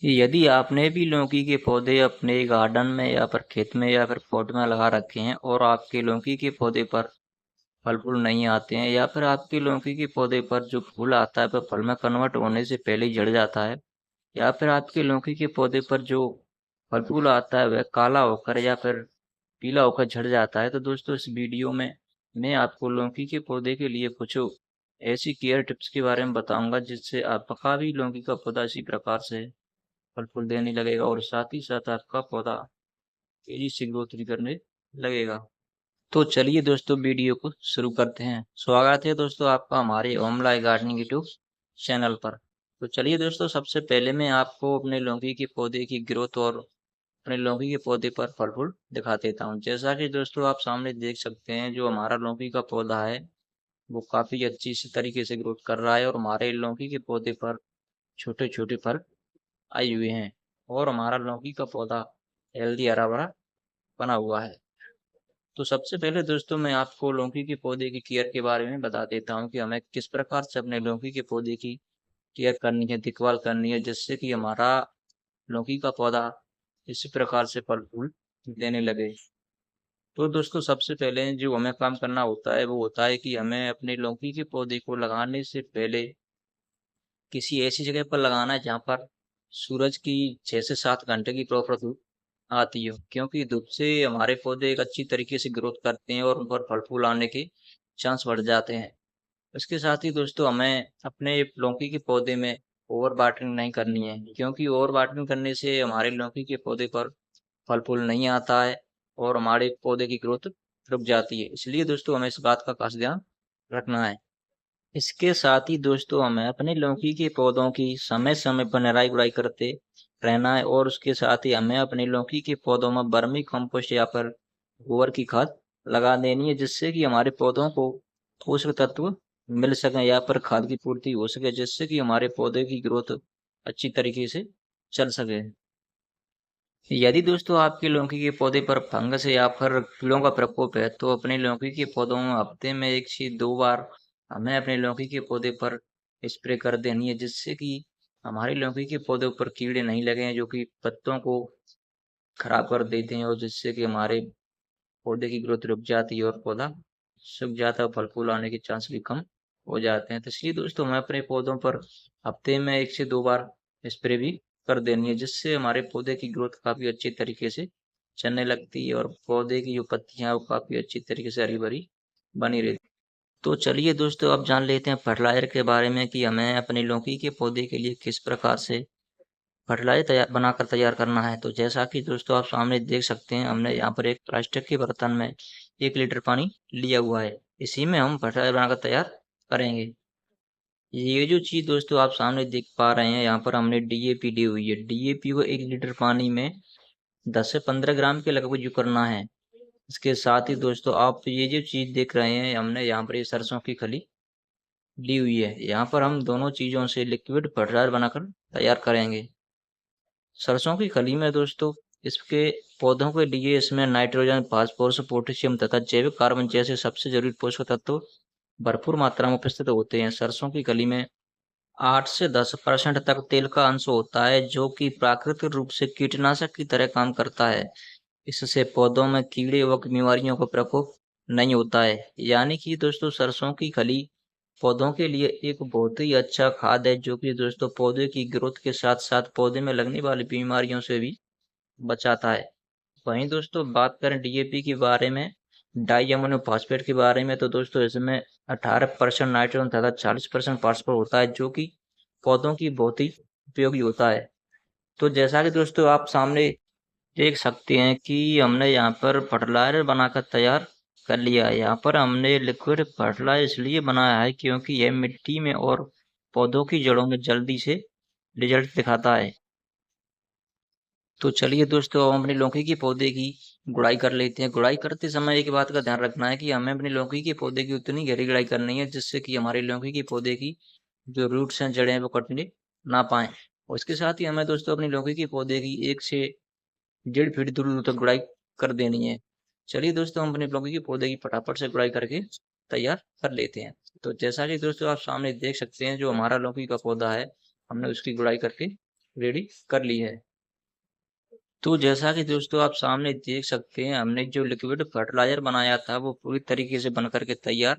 यदि आपने भी लौकी के पौधे अपने गार्डन में या फिर खेत में या फिर पॉट में लगा रखे हैं और आपके लौकी के पौधे पर फल फूल नहीं आते हैं, या फिर आपके लौकी के पौधे पर जो फूल आता है वह फल में कन्वर्ट होने से पहले ही झड़ जाता है, या फिर आपके लौकी के पौधे पर जो फल फूल आता है वह काला होकर या फिर पीला होकर झड़ जाता है, तो दोस्तों इस वीडियो में मैं आपको लौकी के पौधे के लिए कुछ ऐसी केयर टिप्स के बारे में बताऊंगा जिससे आपका भी लौकी का पौधा इसी प्रकार से फल फूल देने लगेगा और साथ ही साथ आपका पौधा तेजी से ग्रोथ भी करने लगेगा। तो चलिए दोस्तों वीडियो को शुरू करते हैं। स्वागत है दोस्तों आपका हमारे home life gardening YouTube channel पर। तो चलिए दोस्तों, सबसे पहले मैं आपको अपने लौकी के पौधे की ग्रोथ और अपने लौकी के पौधे पर फल फूल दिखा देता हूँ। जैसा कि दोस्तों आप सामने देख सकते हैं, जो हमारा लौकी का पौधा है वो काफी अच्छी सी तरीके से ग्रोथ कर रहा है और हमारे लौकी के पौधे पर छोटे छोटे फल आए हुए हैं और हमारा लौकी का पौधा हेल्दी हरा भरा बना हुआ है। तो सबसे पहले दोस्तों मैं आपको लौकी के पौधे की केयर के बारे में बता देता हूँ कि हमें किस प्रकार से अपने लौकी के पौधे की केयर करनी है, देखभाल करनी है, जिससे कि हमारा लौकी का पौधा इसी प्रकार से फल फूल देने लगे। तो दोस्तों सबसे पहले जो हमें काम करना होता है वो होता है कि हमें अपने लौकी के पौधे को लगाने से पहले किसी ऐसी जगह पर लगाना है जहाँ पर सूरज की 6 से 7 घंटे की प्रॉपर धूप आती हो, क्योंकि धूप से हमारे पौधे एक अच्छी तरीके से ग्रोथ करते हैं और उन पर फल फूल आने के चांस बढ़ जाते हैं। इसके साथ ही दोस्तों हमें अपने लौकी के पौधे में ओवर वाटरिंग नहीं करनी है, क्योंकि ओवर वाटरिंग करने से हमारे लौकी के पौधे पर फल फूल नहीं आता है और हमारे पौधे की ग्रोथ रुक जाती है। इसलिए दोस्तों हमें इस बात का खास ध्यान रखना है। इसके साथ ही दोस्तों हमें अपने लौकी के पौधों की समय समय पर निराई गुड़ाई करते रहना है और उसके साथ ही हमें अपने लौकी के पौधों में वर्मी कंपोस्ट या फिर गोबर की खाद लगा देनी है, जिससे कि हमारे पौधों को पोषक तत्व मिल सकें या फिर खाद की पूर्ति हो सके, जिससे कि हमारे पौधे की ग्रोथ अच्छी तरीके से चल सके। यदि दोस्तों आपके लौकी के पौधे पर फंगस या फिर कीड़ों का प्रकोप है, तो अपने लौकी के पौधों में हफ्ते में 1 से 2 बार हमें अपने लौकी के पौधे पर स्प्रे कर देनी है, जिससे कि हमारे लौकी के पौधे पर कीड़े नहीं लगे हैं जो कि पत्तों को खराब कर देते हैं और जिससे कि हमारे पौधे की ग्रोथ रुक जाती है और पौधा सूख जाता है, फल फूल आने के चांस भी कम हो जाते हैं। तो इसलिए दोस्तों हमें अपने पौधों पर हफ्ते में 1 से 2 बार स्प्रे भी कर देनी है, जिससे हमारे पौधे की ग्रोथ काफी अच्छी तरीके से चलने लगती है और पौधे की जो पत्तियां हैं वो काफी अच्छी तरीके से हरी भरी बनी रहती है। तो चलिए दोस्तों अब जान लेते हैं फर्टिलाइजर के बारे में कि हमें अपने लौकी के पौधे के लिए किस प्रकार से फर्टिलाइजर बनाकर तैयार करना है। तो जैसा कि दोस्तों आप सामने देख सकते हैं, हमने यहाँ पर एक प्लास्टिक के बर्तन में 1 लीटर पानी लिया हुआ है। इसी में हम फर्टिलाइजर बनाकर तैयार करेंगे। ये जो चीज़ दोस्तों आप सामने देख पा रहे हैं, यहाँ पर हमने डीएपी ली हुई है। डीएपी को 1 लीटर पानी में 10 से 15 ग्राम के लगभग जो करना है। इसके साथ ही दोस्तों आप ये जो चीज़ देख रहे हैं, हमने यहाँ पर ये सरसों की खली ली हुई है। यहाँ पर हम दोनों चीज़ों से लिक्विड फर्टिलाइजर बनाकर तैयार करेंगे। सरसों की खली में दोस्तों इसके पौधों के लिए इसमें नाइट्रोजन, फास्फोरस, पोटेशियम तथा जैविक कार्बन जैसे सबसे जरूरी पोषक तत्व भरपूर मात्रा में उपस्थित होते हैं। सरसों की खली में 8 से 10% तक तेल का अंश होता है, जो कि प्राकृतिक रूप से कीटनाशक की तरह काम करता है। इससे पौधों में कीड़े व बीमारियों का प्रकोप नहीं होता है। यानी कि दोस्तों सरसों की खली पौधों के लिए एक बहुत ही अच्छा खाद है, जो कि दोस्तों पौधे की ग्रोथ के साथ साथ पौधे में लगने वाली बीमारियों से भी बचाता है। वहीं दोस्तों बात करें डीएपी के बारे में, डाई अमोनियम फॉस्फेट के बारे में, तो दोस्तों इसमें 18% नाइट्रोजन तथा 40% फास्फोरस होता है, जो कि पौधों की बहुत ही उपयोगी होता है। तो जैसा कि दोस्तों आप सामने देख सकते हैं कि हमने यहाँ पर फर्टिलाइजर बनाकर तैयार कर लिया है। यहाँ पर हमने लिक्विड फर्टिलाइजर इसलिए बनाया है क्योंकि यह मिट्टी में और पौधों की जड़ों में जल्दी से रिजल्ट दिखाता है। तो चलिए दोस्तों अब हम अपनी लौकी के पौधे की गुड़ाई कर लेते हैं। गुड़ाई करते समय एक बात का ध्यान रखना है कि हमें अपनी लौकी के पौधे की उतनी गहरी गुड़ाई करनी है जिससे कि हमारी लौकी के पौधे की जो रूट्स हैं, जड़ें हैं, वो कटने ना पाए। और इसके साथ ही हमें दोस्तों अपनी लौकी के पौधे की 1 से 1.5 फीट दूर तक गुड़ाई कर देनी है। चलिए दोस्तों हम अपने लौकी के पौधे की फटाफट से गुड़ाई करके तैयार कर लेते हैं। तो जैसा कि दोस्तों आप सामने देख सकते हैं, जो हमारा लौकी का पौधा है हमने उसकी गुड़ाई करके रेडी कर ली है। तो जैसा कि दोस्तों आप सामने देख सकते हैं, हमने जो लिक्विड फर्टिलाइजर बनाया था वो पूरी तरीके से बन करके तैयार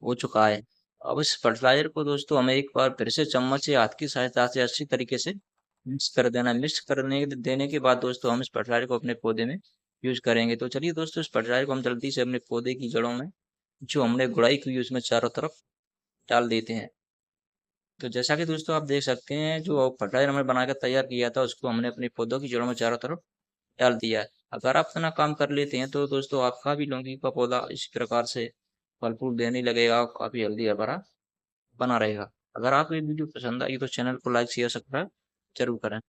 हो चुका है। अब इस फर्टिलाइजर को दोस्तों हमें एक बार फिर से चम्मच या हाथ की सहायता से अच्छी तरीके से मिक्स कर देना। मिक्स करने देने के बाद दोस्तों हम इस फर्टिलाइजर को अपने पौधे में यूज करेंगे। तो चलिए दोस्तों, इस फर्टिलाइजर को हम जल्दी से अपने पौधे की जड़ों में जो हमने गुड़ाई की हुई उसमें चारों तरफ डाल देते हैं। तो जैसा कि दोस्तों आप देख सकते हैं, जो फर्टिलाइजर हमने बनाकर तैयार किया था उसको हमने अपने पौधों की जड़ों में चारों तरफ डाल दिया है। अगर आप इतना काम कर लेते हैं तो दोस्तों आपका भी लौकी का पौधा इस प्रकार से फल फूल देने लगेगा और काफी हेल्दी हरा बना रहेगा। अगर आपको ये वीडियो पसंद आई तो चैनल को लाइक शेयर सब्सक्राइब जरूर करें।